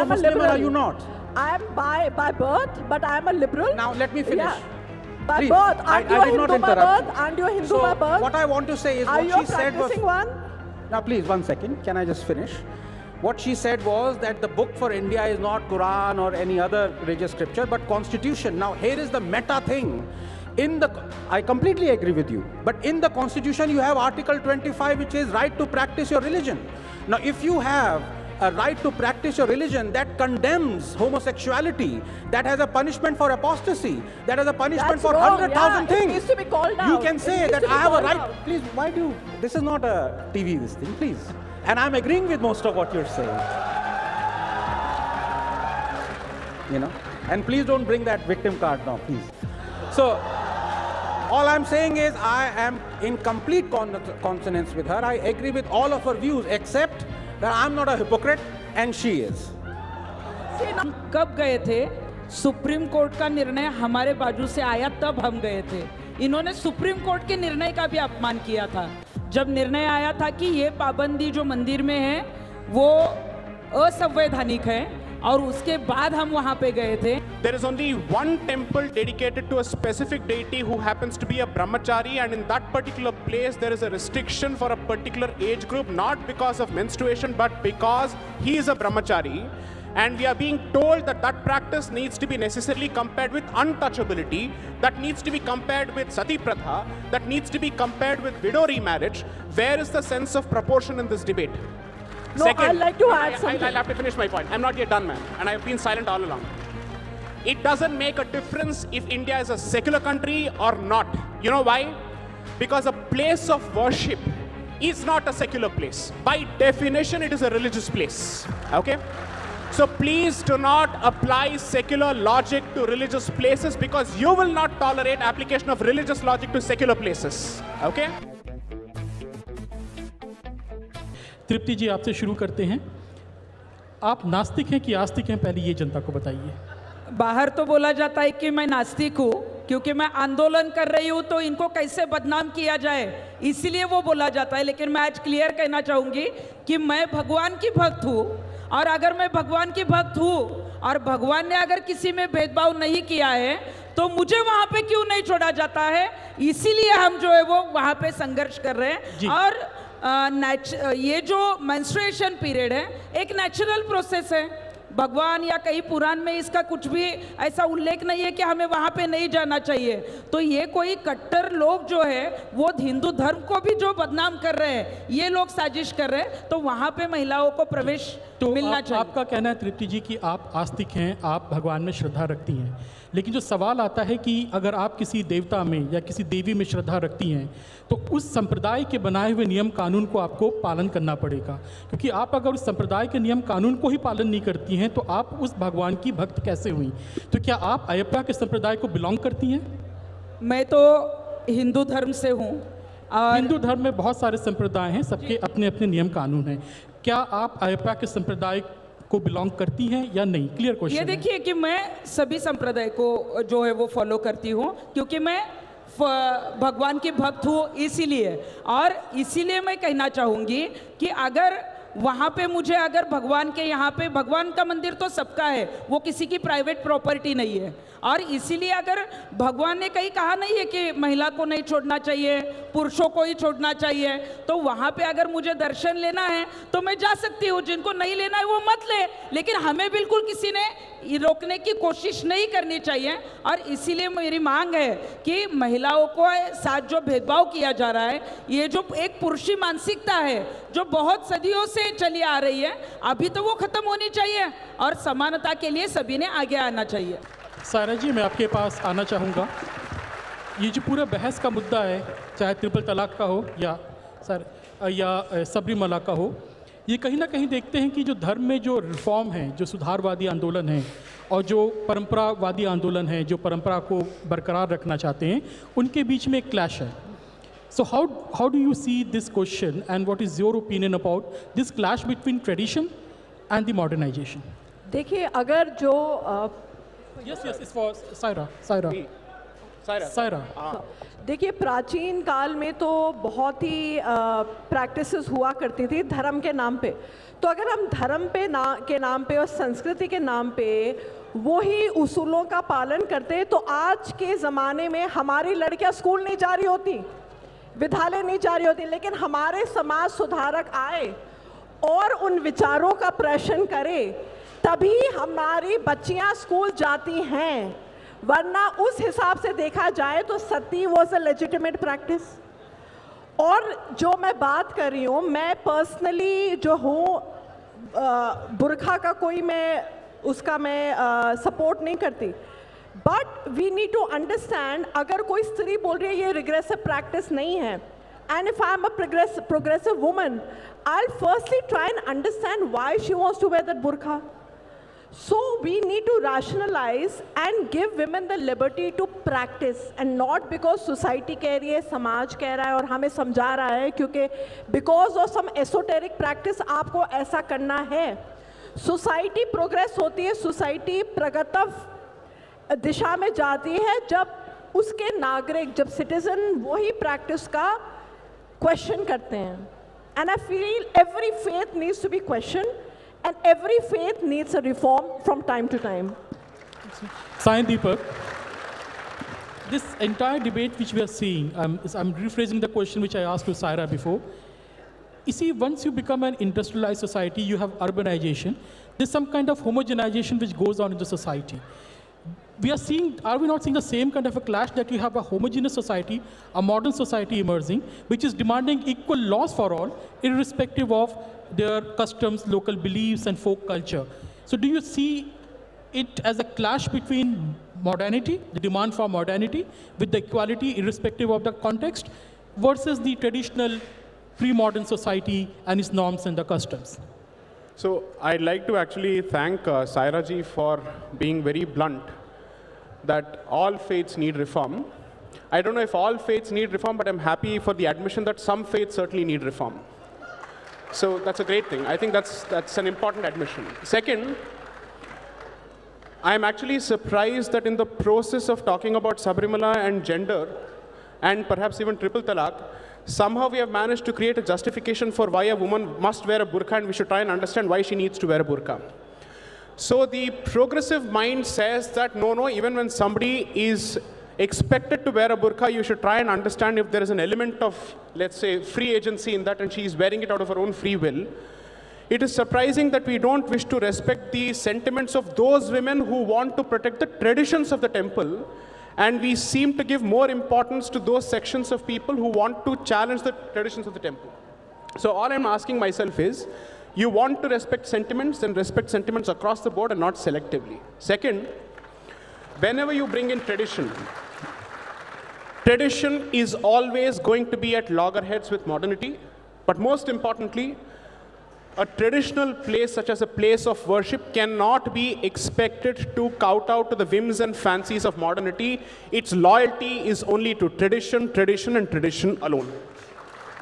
Muslim or are you not? I am by birth, but I am a liberal. Now let me finish. Yeah. By Please, birth, aren't you a did not Hindu by interrupt birth? you. Aren't you a Hindu So by birth? what I want to say is Are what you she a said was. practicing one? Now please, 1 second. Can I just finish? What she said was that the book for India is not Quran or any other religious scripture, but Constitution. Now here is the meta thing. I completely agree with you. But in the Constitution, you have Article 25, which is right to practice your religion. Now, if you have a right to practice your religion that condemns homosexuality, that has a punishment for apostasy, that has a punishment That's for wrong. 100,000 It things. needs to be called You out. can say It needs that to be I have a called right. out. Please, why do you? This is not a TV, this thing, please. And I'm agreeing with most of what you're saying. You know? And please don't bring that victim card now, please. So, all I'm saying is I am in complete consonance with her. I agree with all of her views, except that I'm not a hypocrite and she is. हम कब गए थे? Supreme court का निर्णय हमारे बाजू से आया तब हम गए थे। इन्होंने सुप्रीम कोर्ट के निर्णय का भी अपमान किया था। जब निर्णय आया था कि ये पाबंदी जो मंदिर में है वो असंवैधानिक है और उसके बाद हम वहां पे गए थे। There is only one temple dedicated to a specific deity who happens to be a brahmachari, and in that particular place there is a restriction for a particular age group, not because of menstruation but because he is a brahmachari. And we are being told that that practice needs to be necessarily compared with untouchability, that needs to be compared with sati pratha, that needs to be compared with widow remarriage. Where is the sense of proportion in this debate? No, I'd like to add something. I'll have to finish my point. I'm not yet done, man. And I've been silent all along. It doesn't make a difference if India is a secular country or not. You know why? Because a place of worship is not a secular place. By definition, it is a religious place. Okay? So please do not apply secular logic to religious places, because you will not tolerate application of religious logic to secular places. Okay? तृप्ति जी, आपसे शुरू करते हैं। आप नास्तिक हैं कि आस्तिक हैं, पहले ये जनता को बताइए। बाहर तो बोला जाता है कि मैं नास्तिक हूँ क्योंकि मैं आंदोलन कर रही हूँ, तो इनको कैसे बदनाम किया जाए इसीलिए वो बोला जाता है। लेकिन मैं आज क्लियर कहना चाहूँगी कि मैं भगवान की भक्त हूँ, और अगर मैं भगवान की भक्त हूँ और भगवान ने अगर किसी में भेदभाव नहीं किया है तो मुझे वहाँ पे क्यों नहीं छोड़ा जाता है, इसीलिए हम जो है वो वहाँ पे संघर्ष कर रहे हैं। और ये जो मेंस्ट्रुएशन पीरियड है एक नेचुरल प्रोसेस है। भगवान या कहीं पुराण में इसका कुछ भी ऐसा उल्लेख नहीं है कि हमें वहाँ पे नहीं जाना चाहिए। तो ये कोई कट्टर लोग जो है वो हिंदू धर्म को भी जो बदनाम कर रहे हैं, ये लोग साजिश कर रहे हैं, तो वहाँ पे महिलाओं को प्रवेश मिलना चाहिए। आपका कहना है तृप्ति जी कि आप आस्तिक हैं, आप भगवान में श्रद्धा रखती हैं, लेकिन जो सवाल आता है कि अगर आप किसी देवता में या किसी देवी में श्रद्धा रखती हैं तो उस संप्रदाय के बनाए हुए नियम कानून को आपको पालन करना पड़ेगा, क्योंकि आप अगर उस संप्रदाय के नियम कानून को ही पालन नहीं करती हैं तो आप उस भगवान की भक्त कैसे हुई? तो क्या आप अयप्पा के संप्रदाय को बिलोंग करती हैं? मैं तो हिंदू धर्म से हूँ। हिंदू धर्म में बहुत सारे संप्रदाय हैं, सबके अपने अपने नियम कानून हैं। क्या आप अयप्पा के संप्रदाय को बिलोंग करती हैं या नहीं? Clear question. ये देखिए कि मैं सभी संप्रदाय को जो है वो फॉलो करती हूँ, क्योंकि मैं भगवान की भक्त हूँ इसीलिए। और इसीलिए मैं कहना चाहूँगी कि अगर वहाँ पे मुझे अगर भगवान के यहाँ पे, भगवान का मंदिर तो सबका है, वो किसी की प्राइवेट प्रॉपर्टी नहीं है। और इसीलिए अगर भगवान ने कहीं कहा नहीं है कि महिला को नहीं छोड़ना चाहिए, पुरुषों को ही छोड़ना चाहिए, तो वहाँ पे अगर मुझे दर्शन लेना है तो मैं जा सकती हूँ। जिनको नहीं लेना है वो मत ले, लेकिन हमें बिल्कुल किसी ने रोकने की कोशिश नहीं करनी चाहिए। और इसीलिए मेरी मांग है कि महिलाओं को साथ जो भेदभाव किया जा रहा है, ये जो एक पुरुषी मानसिकता है जो बहुत सदियों से चली आ रही है, अभी तो वो खत्म होनी चाहिए और समानता के लिए सभी ने आगे आना चाहिए। सायरा जी, मैं आपके पास आना चाहूँगा। ये जो पूरा बहस का मुद्दा है, चाहे ट्रिपल तलाक का हो या सबरीमला का हो, ये कहीं ना कहीं देखते हैं कि जो धर्म में जो रिफॉर्म है, जो सुधारवादी आंदोलन है और जो परंपरावादी आंदोलन है, जो परंपरा को बरकरार रखना चाहते हैं, उनके बीच में एक क्लैश है। So how do you see this question, and what is your opinion about this clash between tradition and the modernization? देखिए, अगर जो Yes, it's for Saira. Saira. देखिए, प्राचीन काल में तो बहुत ही प्रैक्टिसेस हुआ करती थी धर्म के नाम पे। तो अगर हम धर्म के नाम पे और संस्कृति के नाम पे वही उसूलों का पालन करते तो आज के ज़माने में हमारी लड़कियां स्कूल नहीं जा रही होती, विद्यालय नहीं जा रही होती, लेकिन हमारे समाज सुधारक आए और उन विचारों का प्रदर्शन करे तभी हमारी बच्चियां स्कूल जाती हैं, वरना उस हिसाब से देखा जाए तो सती वॉज अ लेजिटिमेट प्रैक्टिस। और जो मैं बात कर रही हूँ, मैं पर्सनली जो हूँ बुरखा का कोई उसका मैं सपोर्ट नहीं करती, but we need to understand अगर कोई स्त्री बोल रही है ये रिग्रेसिव प्रैक्टिस नहीं है, and if I am a progressive woman, I'll firstly try and understand why she wants to wear that burqa. So we need to rationalize and give women the liberty to practice, and not because society कह रही है, समाज कह रहा है और हमें समझा रहा है, क्योंकि because of some esoteric practice आपको ऐसा करना है। सोसाइटी प्रोग्रेस होती है, सोसाइटी प्रगति दिशा में जाती है जब उसके नागरिक, जब सिटीजन वही प्रैक्टिस का क्वेश्चन करते हैं। And I feel every faith needs to be question and every faith needs a reform from time to time. Sai Deepak, this entire debate which we are seeing, I'm rephrasing the question which I asked to Saira before. You see, once you become an industrialized society, you have urbanization. There's some kind of homogenization which goes on in the society. Are we not seeing the same kind of a clash, that you have a homogeneous society, a modern society emerging, which is demanding equal laws for all, irrespective of their customs, local beliefs, and folk culture? So do you see it as a clash between modernity, the demand for modernity, with the equality irrespective of the context, versus the traditional pre-modern society and its norms and the customs? So I'd like to actually thank Saira ji for being very blunt that all faiths need reform. I don't know if all faiths need reform, but I'm happy for the admission that some faiths certainly need reform. So that's a great thing. I think that's an important admission. Second, I'm actually surprised that in the process of talking about Sabrimala and gender, and perhaps even triple talaq, somehow we have managed to create a justification for why a woman must wear a burqa, and we should try and understand why she needs to wear a burqa. So the progressive mind says that no, even when somebody is expected to wear a burqa, you should try and understand if there is an element of, let's say, free agency in that, and she is wearing it out of her own free will. It is surprising that we don't wish to respect the sentiments of those women who want to protect the traditions of the temple, and we seem to give more importance to those sections of people who want to challenge the traditions of the temple. So all I'm asking myself is, you want to respect sentiments, then respect sentiments across the board and not selectively. Second, whenever you bring in tradition, tradition is always going to be at loggerheads with modernity, but most importantly, a traditional place such as a place of worship cannot be expected to kowtow to the whims and fancies of modernity. Its loyalty is only to tradition, tradition, and tradition alone.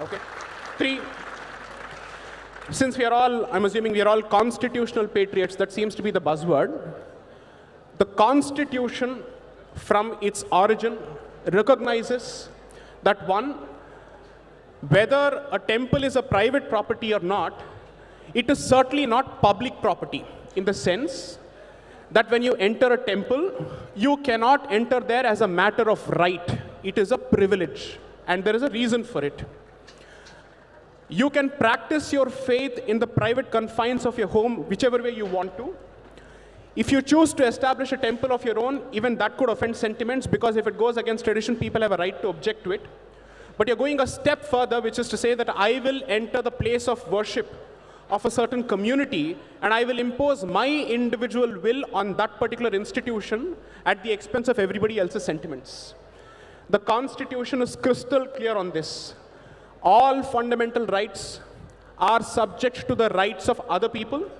Okay? 3, since we are all, I'm assuming we are all constitutional patriots, that seems to be the buzzword. The Constitution, from its origin, recognizes that one, whether a temple is a private property or not, it is certainly not public property, in the sense that when you enter a temple, you cannot enter there as a matter of right. It is a privilege, and there is a reason for it. You can practice your faith in the private confines of your home, whichever way you want to. If you choose to establish a temple of your own, even that could offend sentiments, because if it goes against tradition, people have a right to object to it. But you're going a step further, which is to say that I will enter the place of worship of a certain community, and I will impose my individual will on that particular institution at the expense of everybody else's sentiments. The Constitution is crystal clear on this. All fundamental rights are subject to the rights of other people,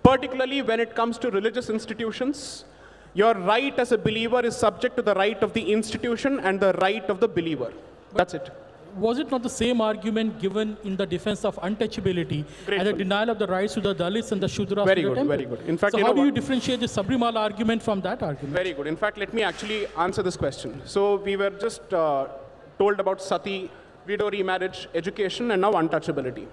particularly when it comes to religious institutions. Your right as a believer is subject to the right of the institution and the right of the believer. That's it. was it not the same argument given in the defense of untouchability and the denial of the rights to the Dalits and the Shudras? Very good, very good. In fact, so how do you differentiate the Sabrimala argument from that argument? Very good. In fact, let me actually answer this question. So we were just told about sati, widow remarriage, education, and now untouchability.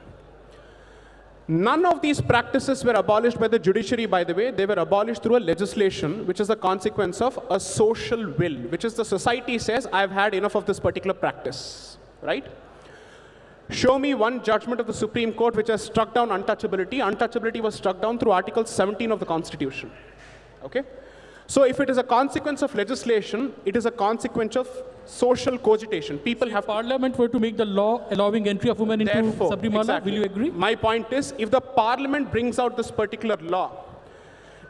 None of these practices were abolished by the judiciary, by the way. They were abolished through a legislation, which is a consequence of a social will, which is the society says, I've had enough of this particular practice, right? Show me one judgment of the Supreme Court which has struck down untouchability. Untouchability was struck down through Article 17 of the Constitution, okay? So if it is a consequence of legislation, it is a consequence of social cogitation. People have Parliament were to make the law allowing entry of women into Sabrimala, exactly. Will you agree? My point is, if the Parliament brings out this particular law,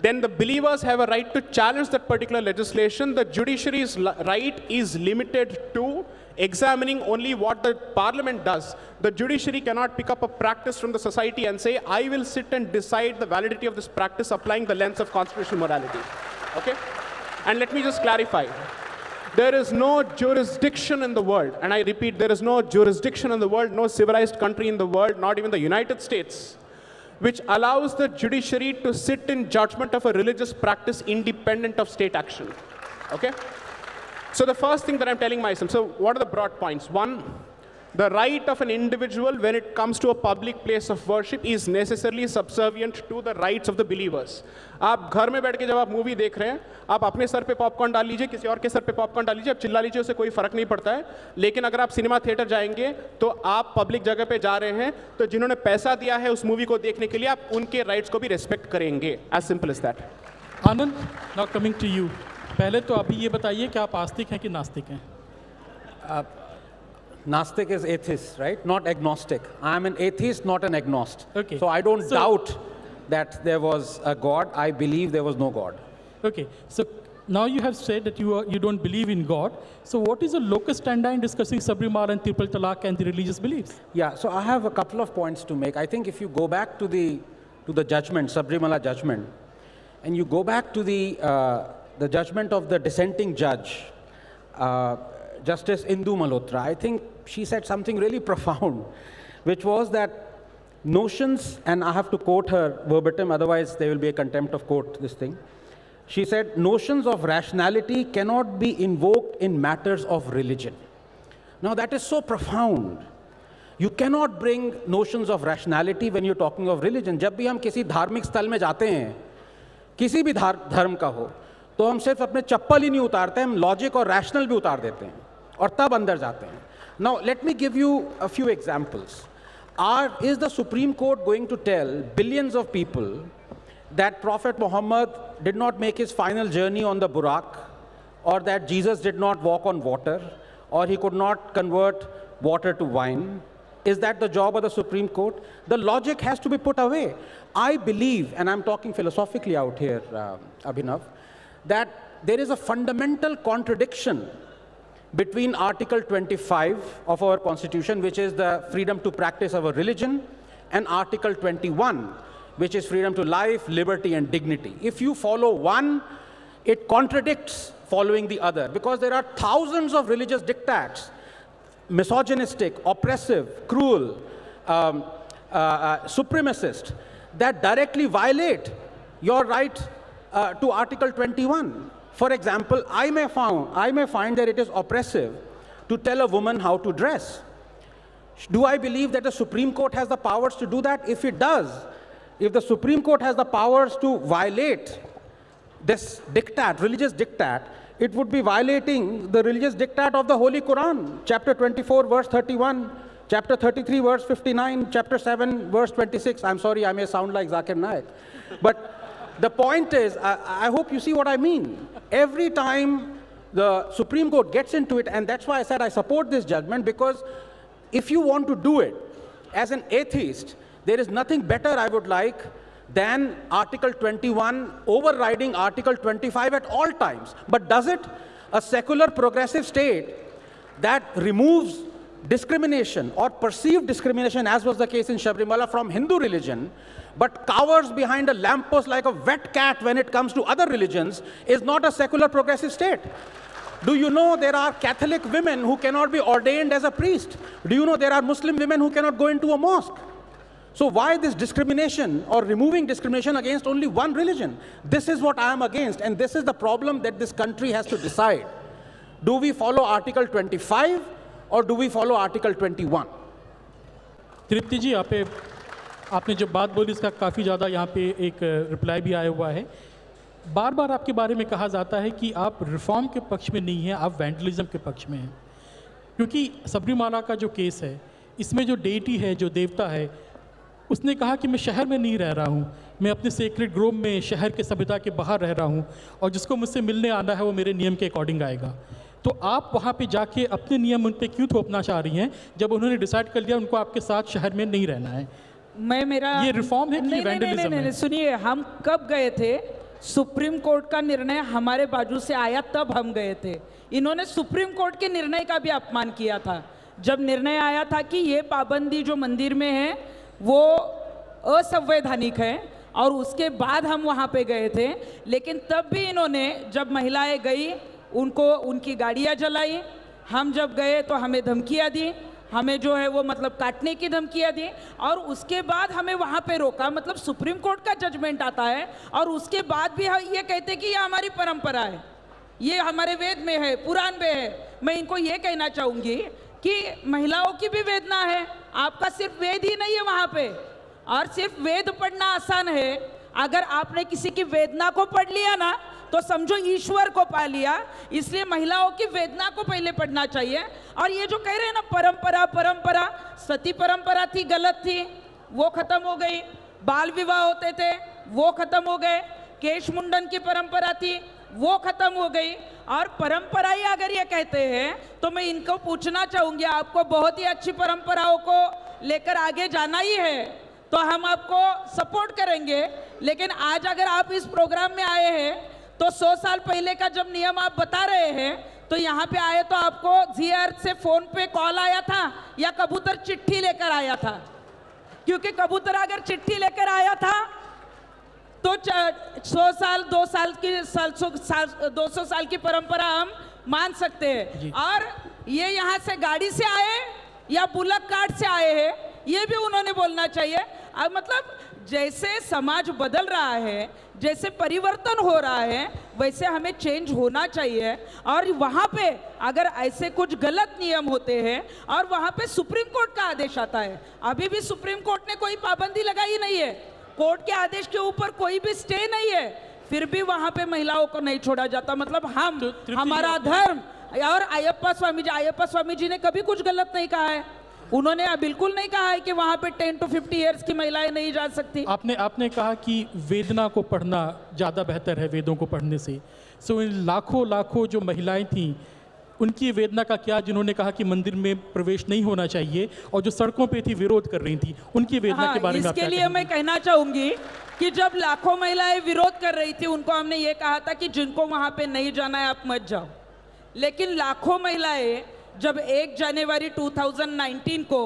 then the believers have a right to challenge that particular legislation. The judiciary's right is limited to examining only what the Parliament does. The judiciary cannot pick up a practice from the society and say, I will sit and decide the validity of this practice applying the lens of constitutional morality. Okay? And let me just clarify. There is no jurisdiction in the world, and I repeat, there is no jurisdiction in the world, no civilized country in the world, not even the United States, which allows the judiciary to sit in judgment of a religious practice independent of state action. Okay? So the first thing that I'm telling myself, so what are the broad points? One, the right of an individual when it comes to a public place of worship is necessarily subservient to the rights of the believers. आप घर में बैठ के जब आप movie देख रहे हैं, आप अपने सर पे पॉपकॉर्न डाल लीजिए, किसी और के सर पे पॉपकॉर्न डाल लीजिए, आप चिल्ला लीजिए, उससे कोई फर्क नहीं पड़ता है. लेकिन अगर आप सिनेमा थिएटर जाएंगे तो आप पब्लिक जगह पे जा रहे हैं, तो जिन्होंने पैसा दिया है उस मूवी को देखने के लिए, आप उनके राइट्स को भी रेस्पेक्ट करेंगे. As simple as that. Anand, now coming to you. पहले तो अभी ये बताइए कि आप आस्तिक हैं कि नास्तिक हैं? Gnostic is atheist, right? Not agnostic. I am an atheist, not an agnostic. Okay. So I don't doubt that there was a God. I believe there was no God. Okay. So now you have said that you don't believe in God. So what is the locus standi in discussing Sabrimala and Triple Talaq and the religious beliefs? Yeah. So I have a couple of points to make. I think if you go back to the judgment, Sabrimala judgment, and you go back to the judgment of the dissenting judge, Justice Indu Malhotra, I think she said something really profound, which was that notions, and I have to quote her verbatim, otherwise there will be a contempt of court, this thing. She said, notions of rationality cannot be invoked in matters of religion. Now that is so profound. You cannot bring notions of rationality when you're talking of religion. जब भी हम किसी धार्मिक स्थल में जाते हैं, किसी भी धर्म का हो, तो हम सिर्फ अपने चप्पल ही नहीं उतारते, हम लॉजिक और रैशनल भी उतार देते हैं और तब अंदर जाते हैं. Now let me give you a few examples. Is the Supreme Court going to tell billions of people that Prophet Muhammad did not make his final journey on the Burak, or that Jesus did not walk on water, or he could not convert water to wine? Is that the job of the Supreme Court? The logic has to be put away. I believe, and I'm talking philosophically out here, Abhinav, that there is a fundamental contradiction between Article 25 of our Constitution, which is the freedom to practice our religion, and Article 21, which is freedom to life, liberty, and dignity. If you follow one, it contradicts following the other, because there are thousands of religious diktats, misogynistic, oppressive, cruel, supremacist, that directly violate your right to Article 21. For example, I may find that it is oppressive to tell a woman how to dress. Do I believe that the Supreme Court has the powers to do that? If it does, if the Supreme Court has the powers to violate this diktat, religious diktat, it would be violating the religious diktat of the Holy Quran, chapter 24, verse 31, chapter 33, verse 59, chapter 7, verse 26. I'm sorry, I may sound like Zakir Naik. But the point is, I hope you see what I mean. Every time the Supreme Court gets into it, and that's why I said I support this judgment, because if you want to do it as an atheist, there is nothing better I would like than Article 21 overriding Article 25 at all times. But does it? A secular progressive state that removes discrimination or perceived discrimination, as was the case in Sabrimala, from Hindu religion, but cowers behind a lamppost like a wet cat when it comes to other religions, is not a secular progressive state. Do you know there are Catholic women who cannot be ordained as a priest? Do you know there are Muslim women who cannot go into a mosque? So why this discrimination or removing discrimination against only one religion? This is what I am against, and this is the problem that this country has to decide. Do we follow Article 25 or do we follow Article 21? तृप्ति जी, आपने जो बात बोली इसका काफ़ी ज़्यादा यहाँ पे एक रिप्लाई भी आया हुआ है। बार बार आपके बारे में कहा जाता है कि आप रिफॉर्म के पक्ष में नहीं हैं, आप वैंडलिज्म के पक्ष में हैं। क्योंकि सबरीमाला का जो केस है, इसमें जो डेटी है, जो देवता है, उसने कहा कि मैं शहर में नहीं रह रहा हूँ, मैं अपने सेक्रेट ग्रोव में शहर के सभ्यता के बाहर रह रहा हूँ, और जिसको मुझसे मिलने आना है वो मेरे नियम के अकॉर्डिंग आएगा। तो आप वहाँ पे जाके अपने नियम उन पे क्यों थोपना चाह रही हैं जब उन्होंने डिसाइड कर लिया उनको आपके साथ शहर में नहीं रहना है? ये रिफॉर्म है कि वैंडलिज्म है? सुनिए, हम कब गए थे? सुप्रीम कोर्ट का निर्णय हमारे बाजू से आया तब हम गए थे। इन्होंने सुप्रीम कोर्ट के निर्णय का भी अपमान किया था। जब निर्णय आया था कि ये पाबंदी जो मंदिर में है वो असंवैधानिक है, और उसके बाद हम वहाँ पे गए थे। लेकिन तब भी इन्होंने, जब महिलाएं गई उनको उनकी गाड़ियाँ जलाई, हम जब गए तो हमें धमकियाँ दी, हमें जो है वो मतलब काटने की धमकियाँ दी, और उसके बाद हमें वहाँ पे रोका। मतलब सुप्रीम कोर्ट का जजमेंट आता है और उसके बाद भी ये कहते कि ये हमारी परंपरा है, ये हमारे वेद में है, पुराण में है। मैं इनको ये कहना चाहूँगी कि महिलाओं की भी वेदना है, आपका सिर्फ वेद ही नहीं है वहाँ पे। और सिर्फ वेद पढ़ना आसान है, अगर आपने किसी की वेदना को पढ़ लिया ना तो समझो ईश्वर को पा लिया। इसलिए महिलाओं की वेदना को पहले पढ़ना चाहिए। और ये जो कह रहे हैं ना परंपरा परंपरा, सती परंपरा थी, गलत थी, वो खत्म हो गई। बाल विवाह होते थे, वो खत्म हो गए। केश मुंडन की परंपरा थी, वो खत्म हो गई। और परंपरा ही अगर ये कहते हैं तो मैं इनको पूछना चाहूंगी, आपको बहुत ही अच्छी परंपराओं को लेकर आगे जाना ही है तो हम आपको सपोर्ट करेंगे। लेकिन आज अगर आप इस प्रोग्राम में आए हैं तो 100 साल पहले का जब नियम आप बता रहे हैं तो यहाँ पे आए तो आपको जी अर्थ से फोन पे कॉल आया था या कबूतर चिट्ठी लेकर आया था? क्योंकि कबूतर अगर चिट्ठी लेकर आया था तो 100 साल 200 साल की परंपरा हम मान सकते हैं। और ये यहाँ से गाड़ी से आए या बुलक कार्ट से आए हैं, ये भी उन्होंने बोलना चाहिए। अब मतलब जैसे समाज बदल रहा है, जैसे परिवर्तन हो रहा है, वैसे हमें चेंज होना चाहिए। और वहाँ पे अगर ऐसे कुछ गलत नियम होते हैं और वहाँ पे सुप्रीम कोर्ट का आदेश आता है, अभी भी सुप्रीम कोर्ट ने कोई पाबंदी लगाई नहीं है, कोर्ट के आदेश के ऊपर कोई भी स्टे नहीं है, फिर भी वहाँ पे महिलाओं को नहीं छोड़ा जाता। मतलब हम हमारा धर्म और अयप्पा स्वामी जी ने कभी कुछ गलत नहीं कहा है। उन्होंने बिल्कुल नहीं कहा है कि वहाँ पे 10 to 50 इयर्स की महिलाएं नहीं जा सकती। आपने कहा कि वेदना को पढ़ना ज़्यादा बेहतर है वेदों को पढ़ने से। सो इन लाखों जो महिलाएं थीं उनकी वेदना का क्या, जिन्होंने कहा कि मंदिर में प्रवेश नहीं होना चाहिए और जो सड़कों पे थी विरोध कर रही थी, उनकी वेदना के बारे में इसके लिए मैं कहना चाहूंगी कि जब लाखों महिलाएं विरोध कर रही थी उनको हमने ये कहा था कि जिनको वहाँ पे नहीं जाना है आप मत जाओ। लेकिन लाखों महिलाएं जब 1 जनवरी 2019 को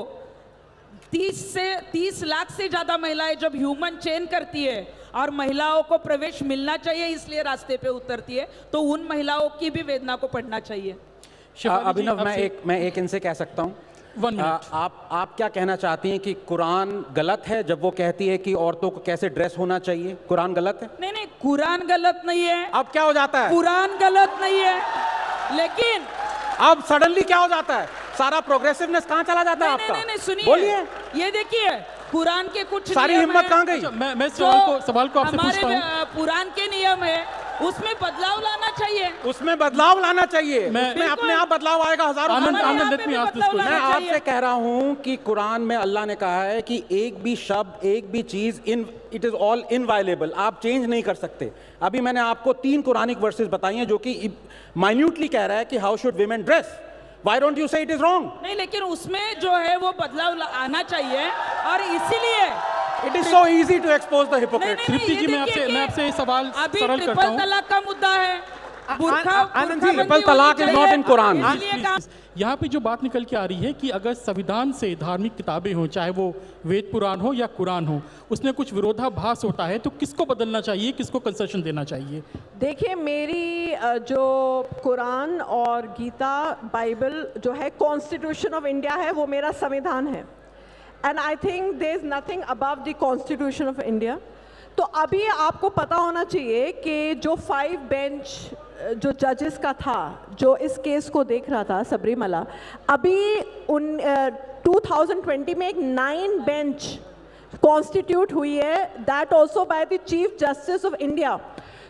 30 लाख से ज्यादा महिलाएं जब ह्यूमन चेन करती है और महिलाओं को प्रवेश मिलना चाहिए इसलिए रास्ते पे उतरती है, तो उन महिलाओं की भी वेदना को पढ़ना चाहिए। अभिनव, मैं एक इनसे कह सकता हूँ, आप क्या कहना चाहती हैं कि कुरान गलत है जब वो कहती है कि औरतों को कैसे ड्रेस होना चाहिए? कुरान गलत है? नहीं, कुरान गलत नहीं है। अब क्या हो जाता है? कुरान गलत नहीं है, लेकिन अब सडनली क्या हो जाता है? सारा प्रोग्रेसिवनेस कहाँ चला जाता है आपका? नहीं, सुनिए, बोलिए। ये देखिए कुरान के कुछ सारी हिम्मत कहाँ गई? मैं सवाल को आपसे पूछता हूँ। हमारे पुराण के नियम है, उसमें बदलाव लाना चाहिए। उसमें बदलाव लाना चाहिए, उसमें अपने आप बदलाव आएगा। हजारों मैं आपसे कह रहा हूँ कि कुरान में अल्लाह ने कहा है कि एक भी शब्द, एक भी चीज इट इज ऑल इनवायलेबल, आप चेंज नहीं कर सकते। अभी मैंने आपको 3 कुरानिक वर्सेस बताई हैं जो कि माइन्यूटली कह रहा है कि how should women dress. Why don't you say it is wrong? नहीं, लेकिन उसमें जो है वो बदलाव आना चाहिए और इसीलिए It is so easy to expose the hypocrite. तृप्ति जी, मैं आपसे सवाल सरल करता हूं। ट्रिपल तलाक का मुद्दा है, Anand ji, triple talaq is not in Quran. यहाँ पे जो बात निकल के आ रही है कि अगर संविधान से धार्मिक किताबें हों, चाहे वो वेद पुराण हो या कुरान हो, उसमें कुछ विरोधाभास होता है, तो किसको बदलना चाहिए, किसको कंसेशन देना चाहिए? देखिए, मेरी जो कुरान और गीता बाइबल जो है कॉन्स्टिट्यूशन ऑफ इंडिया है, वो मेरा संविधान है, and I think there is nothing above the constitution of India. तो अभी आपको पता होना चाहिए कि जो 5 बेंच जो जजेस का था, जो इस केस को देख रहा था, सबरीमला, अभी 2020 में एक 9 बेंच कॉन्स्टिट्यूट हुई है, that also by the chief justice of India.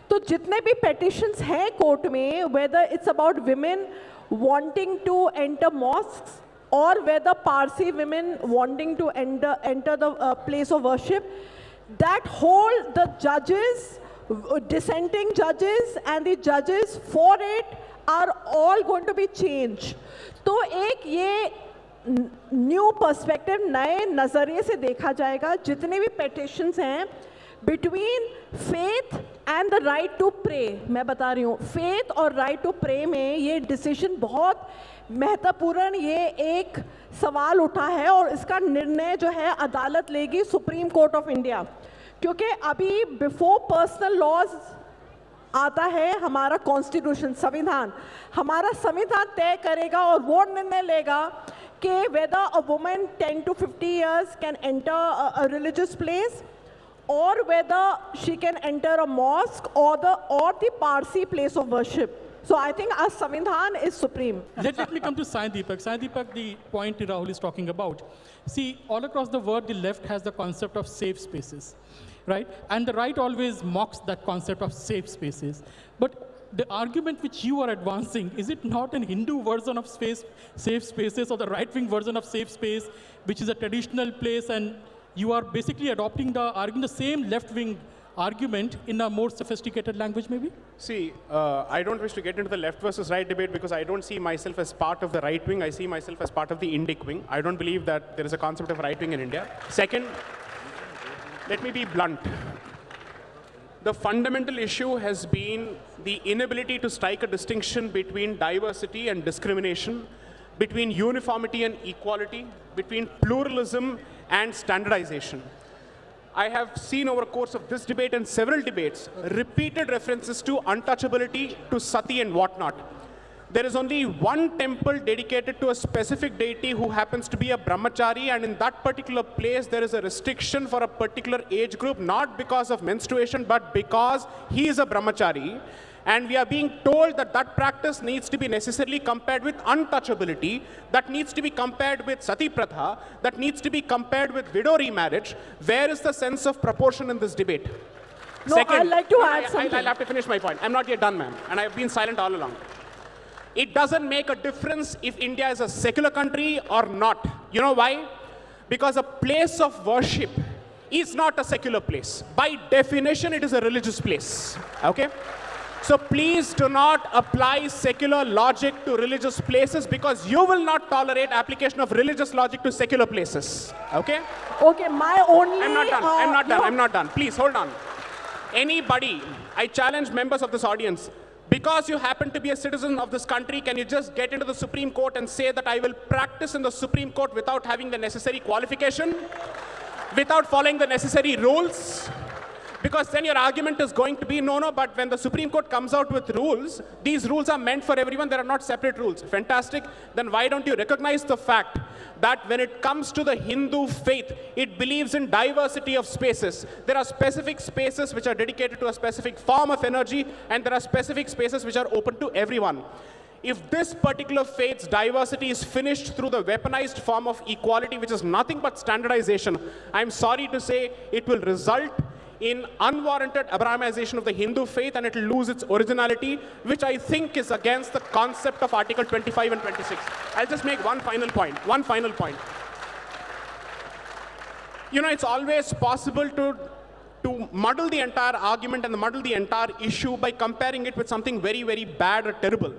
तो जितने भी पेटिशंस हैं कोर्ट में, whether it's about women wanting to enter mosques or whether Parsi women wanting to enter the place of worship, that whole, the judges, dissenting judges and the judges for it are all going to be changed. तो एक ये new perspective, नए नज़रिए से देखा जाएगा जितने भी पेटिशंस हैं between faith and the right to pray. मैं बता रही हूँ, फेथ और राइट टू प्रे में ये डिसीजन बहुत महत्वपूर्ण, ये एक सवाल उठा है और इसका निर्णय जो है अदालत लेगी, सुप्रीम कोर्ट ऑफ इंडिया। क्योंकि अभी बिफोर पर्सनल लॉज आता है हमारा कॉन्स्टिट्यूशन, संविधान। हमारा संविधान तय करेगा और वो निर्णय लेगा कि whether a woman 10 to 50 years can enter a religious place or whether she can enter a mosque or the Parsi place of worship. So I think our Samvidhan is supreme. Let me come to Sai Deepak. Sai Deepak, the point Rahul is talking about. See, all across the world, the left has the concept of safe spaces, right? And the right always mocks that concept of safe spaces. But the argument which you are advancing, is it not an Hindu version of safe spaces, or the right-wing version of safe space, which is a traditional place, and you are basically arguing the same left-wing argument in a more sophisticated language, maybe? See, I don't wish to get into the left versus right debate because I don't see myself as part of the right wing. I see myself as part of the Indic wing. I don't believe that there is a concept of right wing in India. Second, let me be blunt. The fundamental issue has been the inability to strike a distinction between diversity and discrimination, between uniformity and equality, between pluralism and standardization. I have seen over the course of this debate and several debates, repeated references to untouchability, to sati and whatnot. There is only one temple dedicated to a specific deity who happens to be a brahmachari, and in that particular place there is a restriction for a particular age group, not because of menstruation, but because he is a brahmachari. And we are being told that that practice needs to be necessarily compared with untouchability, that needs to be compared with sati pratha, that needs to be compared with widow remarriage. Where is the sense of proportion in this debate? No, Second, I'd like to add something. I'll have to finish my point. I'm not yet done, ma'am, and I've been silent all along. It doesn't make a difference if India is a secular country or not. You know why? Because a place of worship is not a secular place. By definition, it is a religious place. Okay? So please do not apply secular logic to religious places, because you will not tolerate application of religious logic to secular places. Okay? Okay, my only... I'm not done. I'm not done. I'm not done. Please, hold on. Anybody, I challenge members of this audience, because you happen to be a citizen of this country, can you just get into the Supreme Court and say that I will practice in the Supreme Court without having the necessary qualification, without following the necessary rules? Because then your argument is going to be, no, but when the Supreme Court comes out with rules, these rules are meant for everyone, there are not separate rules. Fantastic. Then why don't you recognize the fact that when it comes to the Hindu faith, it believes in diversity of spaces. There are specific spaces which are dedicated to a specific form of energy, and there are specific spaces which are open to everyone. If this particular faith's diversity is finished through the weaponized form of equality, which is nothing but standardization, I'm sorry to say it will result in unwarranted Abrahamization of the Hindu faith, and it will lose its originality, which I think is against the concept of Article 25 and 26. I'll just make one final point. You know, it's always possible to muddle the entire argument and muddle the entire issue by comparing it with something very, very bad or terrible.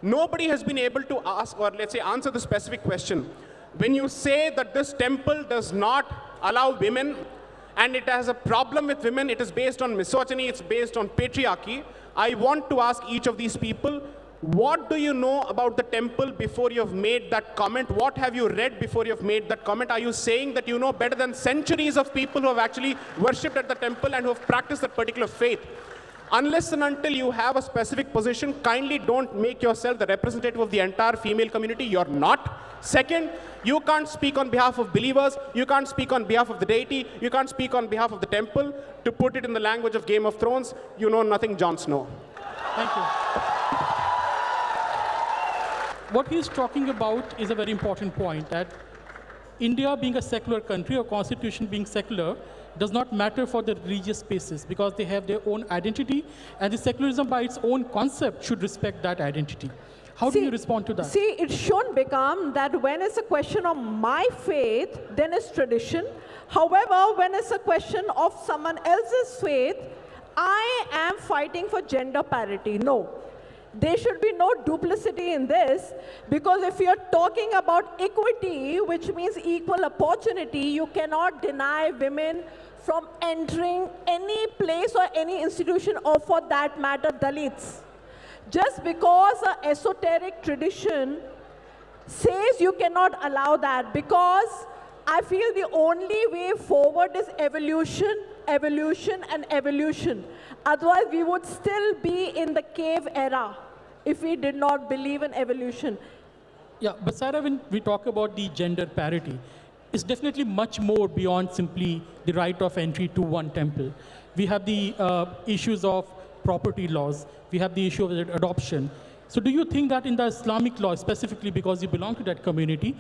Nobody has been able to ask, or let's say answer the specific question. When you say that this temple does not allow women and it has a problem with women. It is based on misogyny. It's based on patriarchy. I want to ask each of these people, what do you know about the temple before you have made that comment? What have you read before you have made that comment? Are you saying that you know better than centuries of people who have actually worshipped at the temple and who have practiced that particular faith? Unless and until you have a specific position, kindly don't make yourself the representative of the entire female community. You're not. Second, you can't speak on behalf of believers. You can't speak on behalf of the deity. You can't speak on behalf of the temple. To put it in the language of Game of Thrones, you know nothing, Jon Snow. Thank you. What he's talking about is a very important point, that India being a secular country, or constitution being secular, does not matter for the religious spaces because they have their own identity, and the secularism by its own concept should respect that identity. How do you respond to that? See, it should become that when it's a question of my faith, then it's tradition. However, when it's a question of someone else's faith, I am fighting for gender parity. No. There should be no duplicity in this, because if you're talking about equity, which means equal opportunity, you cannot deny women from entering any place or any institution, or for that matter, Dalits. Just because an esoteric tradition says you cannot allow that, because I feel the only way forward is evolution, evolution, and evolution. Otherwise, we would still be in the cave era if we did not believe in evolution. Yeah, but Sarah, when we talk about the gender parity, it's definitely much more beyond simply the right of entry to one temple. We have the issues of property laws. We have the issue of adoption. So do you think that in the Islamic law, specifically because you belong to that community,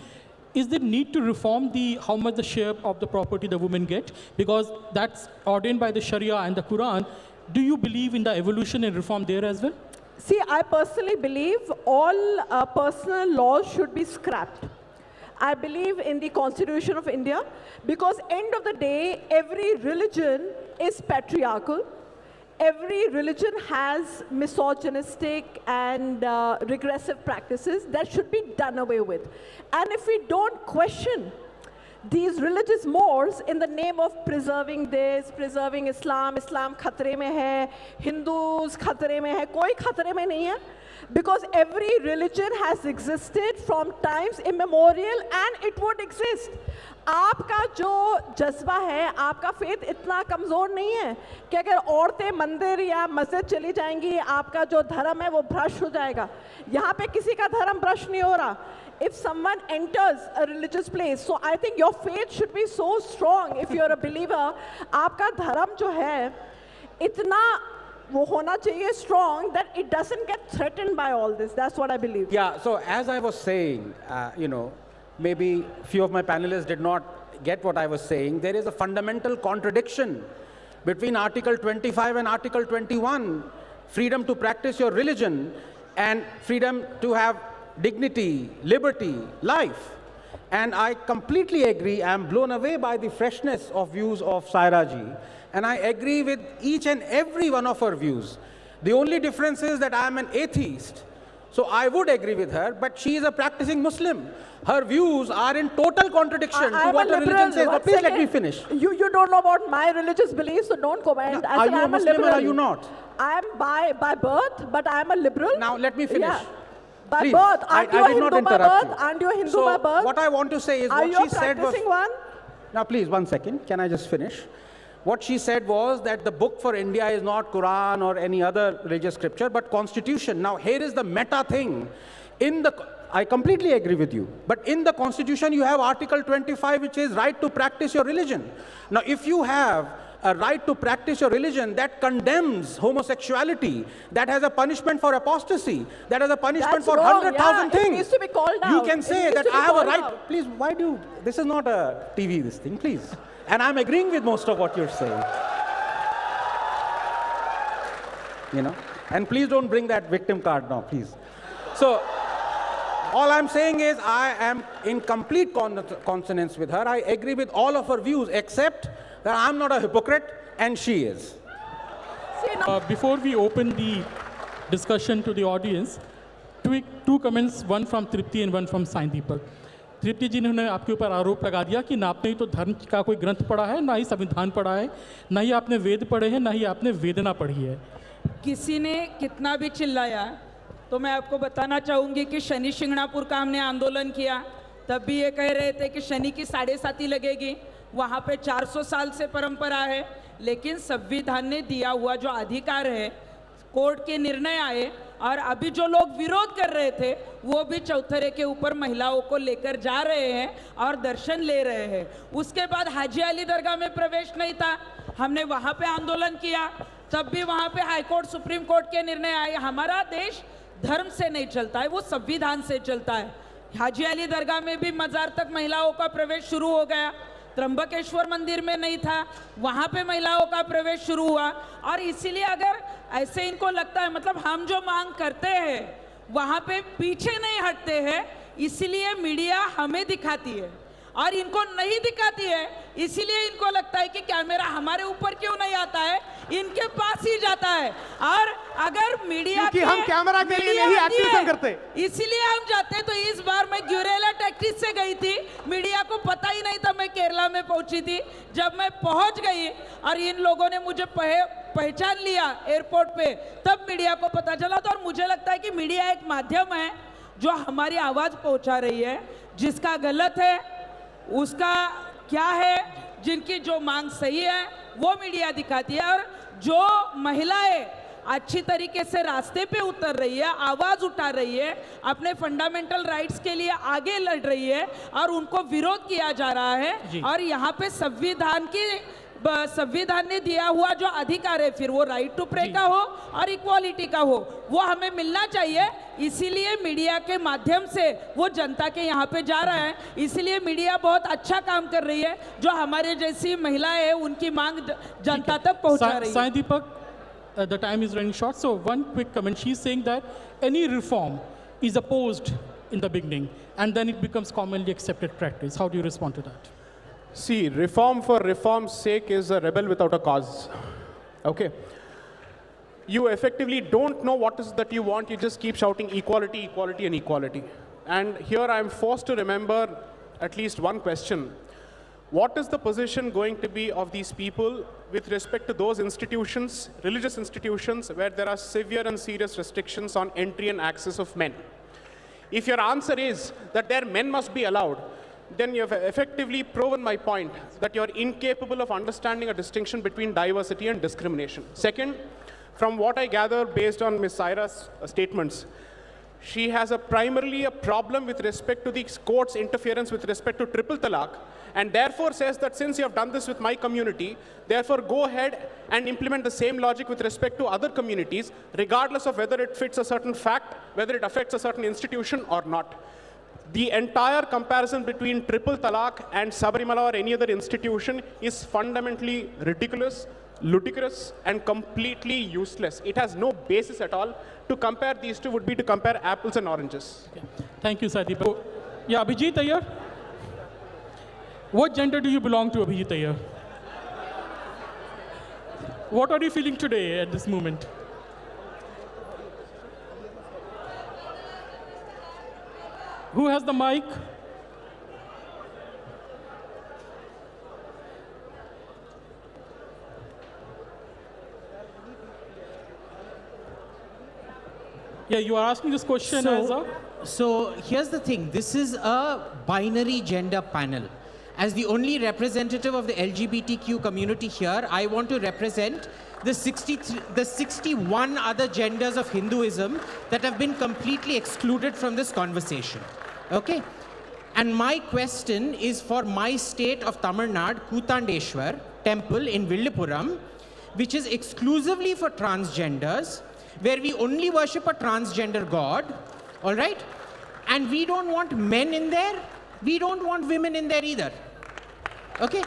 is there need to reform how much the share of the property the women get? Because that's ordained by the Sharia and the Quran. Do you believe in the evolution and reform there as well? See, I personally believe all personal laws should be scrapped. I believe in the Constitution of India, because end of the day, every religion is patriarchal. Every religion has misogynistic and regressive practices that should be done away with. And if we don't question these religious mores in the name of preserving this, preserving Islam, Islam khatre mein hai, Hindus khatre mein hai, koi khatre mein nahi hai. Because every religion has existed from times immemorial and it would exist. आपका जो जज्बा है, आपका faith इतना कमज़ोर नहीं है कि अगर औरतें मंदिर या मस्जिद चली जाएंगी, आपका जो धर्म है वो भ्रष्ट हो जाएगा. यहाँ पे किसी का धर्म भ्रष्ट नहीं हो रहा. If someone enters a religious place, so I think your faith should be so strong. If you're a believer, आपका धर्म जो है इतना वो होना चाहिए strong that it doesn't get threatened by all this. That's what I believe. Yeah, so as I was saying, you know, maybe few of my panelists did not get what I was saying. There is a fundamental contradiction between Article 25 and Article 21, freedom to practice your religion and freedom to have dignity, liberty, life. And I completely agree. I am blown away by the freshness of views of Saira ji. And I agree with each and every one of her views. The only difference is that I am an atheist. So I would agree with her, but she is a practicing Muslim. Her views are in total contradiction to what her religion says. But please let me finish. You don't know about my religious beliefs, so don't comment. No, are you a Muslim or are you not? I am by birth, but I am a liberal. Now let me finish. Yeah. By Please, birth, aren't you a Hindu by birth? You. Aren't you a Hindu so by birth? What I want to say is are what you she said was... one? Now please, 1 second. Can I just finish? What she said was that the book for India is not Quran or any other religious scripture, but Constitution. Now here is the meta thing. I completely agree with you. But in the Constitution, you have Article 25, which is right to practice your religion. Now, if you have a right to practice your religion that condemns homosexuality, that has a punishment for apostasy, that has a punishment for 100,000 things. It needs to be called out. You can say that I have a right. Please, why do you? This is not a TV, this thing, please. And I'm agreeing with most of what you're saying. You know? And please don't bring that victim card now, please. So, all I'm saying is I am in complete consonance with her. I agree with all of her views, except that I'm not a hypocrite and she is. Before we open the discussion to the audience, two comments, one from Tripti and one from Sai Deepak. तृप्ति जी ने आपके ऊपर आरोप लगा दिया कि ना आपने ही तो धर्म का कोई ग्रंथ पढ़ा है, ना ही संविधान पढ़ा है, ना ही आपने वेद पढ़े हैं, ना ही आपने वेदना पढ़ी है। किसी ने कितना भी चिल्लाया तो मैं आपको बताना चाहूँगी कि शनि शिंगणापुर का हमने आंदोलन किया, तब भी ये कह रहे थे कि शनि की 7.5 लगेगी। वहाँ पे 400 साल से परंपरा है, लेकिन संविधान ने दिया हुआ जो अधिकार है, कोर्ट के निर्णय आए और अभी जो लोग विरोध कर रहे थे वो भी चौथरे के ऊपर महिलाओं को लेकर जा रहे हैं और दर्शन ले रहे हैं। उसके बाद हाजी अली दरगाह में प्रवेश नहीं था, हमने वहाँ पे आंदोलन किया, तब भी वहाँ पे हाई कोर्ट सुप्रीम कोर्ट के निर्णय आए। हमारा देश धर्म से नहीं चलता है, वो संविधान से चलता है। हाजी अली दरगाह में भी मजार तक महिलाओं का प्रवेश शुरू हो गया, त्र्यंबकेश्वर मंदिर में नहीं था, वहाँ पे महिलाओं का प्रवेश शुरू हुआ। और इसीलिए अगर ऐसे इनको लगता है, मतलब हम जो मांग करते हैं वहाँ पे पीछे नहीं हटते हैं, इसीलिए मीडिया हमें दिखाती है और इनको नहीं दिखाती है, इसीलिए इनको लगता है कि कैमरा हमारे ऊपर क्यों नहीं आता है, इनके पास ही जाता है। और अगर मीडिया क्योंकि हम कैमरा के लिए नहीं एक्टिविज्म करते, इसीलिए हम जाते हैं। तो इस बार मैं ग्यूरेला टैक्टिस से गई थी, मीडिया को पता ही नहीं था मैं केरला में पहुंची थी। जब मैं पहुंच गई और इन लोगों ने मुझे पहचान लिया एयरपोर्ट पे, तब मीडिया को पता चला। तो और मुझे लगता है कि मीडिया एक माध्यम है जो हमारी आवाज पहुंचा रही है, जिसका गलत है उसका क्या है, जिनकी जो मांग सही है वो मीडिया दिखाती है। और जो महिलाएं अच्छी तरीके से रास्ते पे उतर रही है, आवाज उठा रही है, अपने फंडामेंटल राइट्स के लिए आगे लड़ रही है और उनको विरोध किया जा रहा है। और यहाँ पे संविधान ने दिया हुआ जो अधिकार है, फिर वो राइट टू प्रे का हो और इक्वालिटी का हो, वो हमें मिलना चाहिए। इसीलिए मीडिया के माध्यम से वो जनता के यहाँ पे जा रहा है। इसीलिए मीडिया बहुत अच्छा काम कर रही है, जो हमारे जैसी महिलाएं हैं उनकी मांग जनता तक पहुंचा रही है। Sai Deepak, the time is running short, so one quick comment. She's saying that any reform is opposed in the beginning and then it becomes commonly accepted practice. How do you respond to that? See, reform for reform's sake is a rebel without a cause. Okay. You effectively don't know what is that you want, you just keep shouting equality, equality, and equality. And here I am forced to remember at least one question. What is the position going to be of these people with respect to those institutions, religious institutions, where there are severe and serious restrictions on entry and access of men? If your answer is that their men must be allowed, then you have effectively proven my point that you're incapable of understanding a distinction between diversity and discrimination. Second, from what I gather based on Ms. Saira's statements, she has primarily a problem with respect to the court's interference with respect to triple talaq, and therefore says that since you have done this with my community, therefore go ahead and implement the same logic with respect to other communities, regardless of whether it fits a certain fact, whether it affects a certain institution or not. The entire comparison between triple talaq and Sabarimala or any other institution is fundamentally ridiculous, ludicrous, and completely useless. It has no basis at all. To compare these two would be to compare apples and oranges. Okay. Thank you, Sai Deepak. Yeah, Abhijit Iyer. What gender do you belong to, Abhijit Iyer? What are you feeling today at this moment? Who has the mic? Yeah, you are asking this question as a... So here's the thing. This is a binary gender panel. As the only representative of the LGBTQ community here, I want to represent the 61 other genders of Hinduism that have been completely excluded from this conversation. Okay? And my question is for my state of Tamil Nadu, Kutandeshwar temple in Villupuram, which is exclusively for transgenders, where we only worship a transgender god, all right? And we don't want men in there, we don't want women in there either. Okay?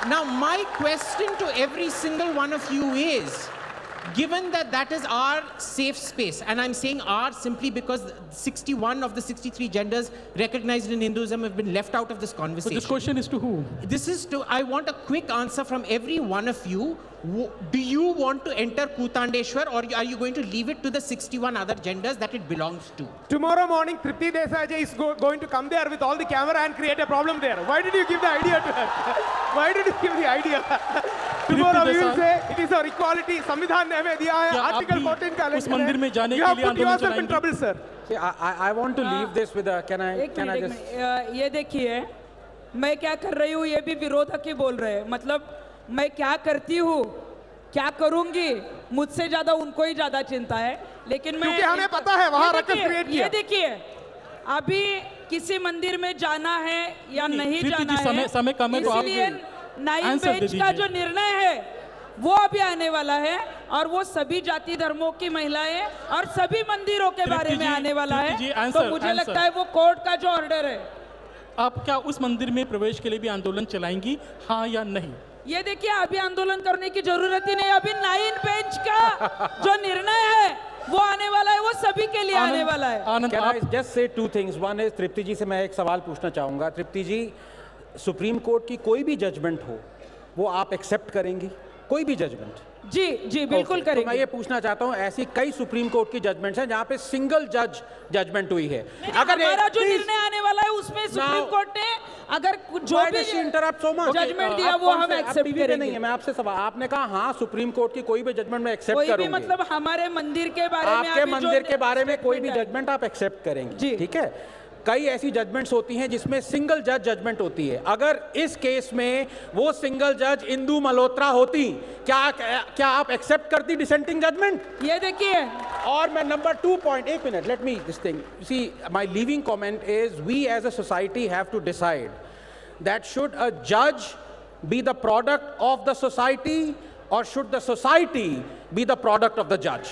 Now, my question to every single one of you is, given that that is our safe space, and I'm saying our simply because 61 of the 63 genders recognized in Hinduism have been left out of this conversation. So this question is to who? This is to, I want a quick answer from every one of you. Do you want to enter Kutandeshwar, or are you going to leave it to the 61 other genders that it belongs to? Tomorrow morning, Tripti Desai is going to come there with all the camera and create a problem there. Why did you give the idea to her? Why did you give the idea? Tomorrow we will say it is our equality. संविधान ने हमें दिया है. Article 14 का उस मंदिर में जाने You के have लिए put आंदोलन yourself in चलाएंगे? trouble, sir. See, I want to leave this with a, can I just... ये देखिए, मैं क्या कर रही हूँ ये भी विरोधक ही बोल रहे हैं. मतलब मैं क्या करती हूँ, क्या करूँगी, मुझसे ज़्यादा उनको ही ज़्यादा चिंता है. लेकिन मैं, क्योंकि हमें पता है वहाँ रकस क्रिएट किया. ये देखिए, अभी किसी मंदिर में जाना है या नहीं जाना है, समय कम है तो आप इसलिए 9 बेंच का जो निर्णय है वो अभी आने वाला है, और वो सभी जाति धर्मों की महिलाएं और सभी मंदिरों के बारे में आने वाला है. तो मुझे लगता है वो कोर्ट का जो ऑर्डर है. आप क्या उस मंदिर में प्रवेश के लिए भी आंदोलन चलाएंगी, हाँ या नहीं? ये देखिए, अभी आंदोलन करने की जरूरत ही नहीं. अभी 9 बेंच का जो निर्णय है वो आने वाला है, वो सभी के लिए आने वाला है. आनंद, Can I just say two things? One is, तृप्ति जी से मैं एक सवाल पूछना चाहूँगा. तृप्ति जी, सुप्रीम कोर्ट की कोई भी जजमेंट हो, वो आप एक्सेप्ट करेंगी? कोई भी जजमेंट? जी बिल्कुल करेंगे. तो मैं ये पूछना चाहता हूँ, ऐसी कई सुप्रीम कोर्ट की जजमेंट्स हैं जहाँ पे सिंगल जज जजमेंट हुई है. अगर हमारा जो निर्णय आने वाला है उसमें सुप्रीम कोर्ट ने अगर जो भी जजमेंट दिया वो हम एक्सेप्ट करेंगे. नहीं है, मैं आपसे सवाल, आपने कहा हाँ सुप्रीम कोर्ट की कोई भी जजमेंट में एक्सेप्ट करूंगी. कोई भी मतलब हमारे मंदिर के बारे में, आपके मंदिर के बारे में कोई भी जजमेंट आप एक्सेप्ट करेंगे, ठीक है? कई ऐसी जजमेंट्स होती हैं जिसमें सिंगल जज जजमेंट होती है. अगर इस केस में वो सिंगल जज इंदु मल्होत्रा होती, क्या आप एक्सेप्ट करती डिसेंटिंग जजमेंट? ये देखिए, और मैं नंबर 2 पॉइंट, एक minute, let me this thing, see my leaving comment is, we as a society have to decide that should a जज be the product of the society, or should the society be the product of the judge?